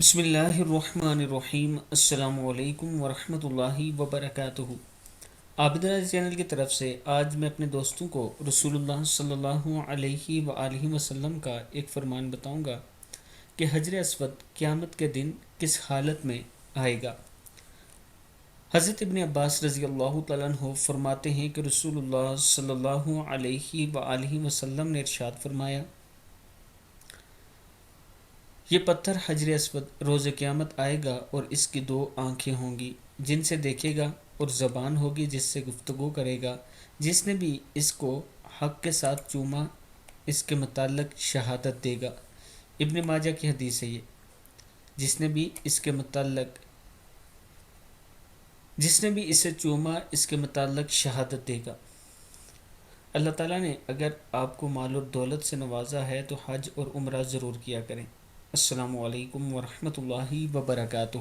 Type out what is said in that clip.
بسم اللہ الرحمن الرحیم۔ السلام علیکم ورحمۃ اللہ وبرکاتہ۔ عابدہ چینل کی طرف سے آج میں اپنے دوستوں کو رسول اللہ صلی اللہ علیہ وآلہ وسلم کا ایک فرمان بتاؤں گا کہ حجر اسود قیامت کے دن کس حالت میں آئے گا۔ حضرت ابن عباس رضی اللہ تعالیٰ عنہ فرماتے ہیں کہ رسول اللہ صلی اللہ علیہ وآلہ وسلم نے ارشاد فرمایا، یہ پتھر حجر اسود روز قیامت آئے گا اور اس کی دو آنکھیں ہوں گی جن سے دیکھے گا، اور زبان ہوگی جس سے گفتگو کرے گا۔ جس نے بھی اس کو حق کے ساتھ چوما اس کے متعلق شہادت دے گا۔ ابن ماجہ کی حدیث ہے یہ۔ جس نے بھی اسے چوما اس کے متعلق شہادت دے گا۔ اللہ تعالیٰ نے اگر آپ کو مال اور دولت سے نوازا ہے تو حج اور عمرہ ضرور کیا کریں۔ السلام علیکم ورحمۃ اللہ وبرکاتہ۔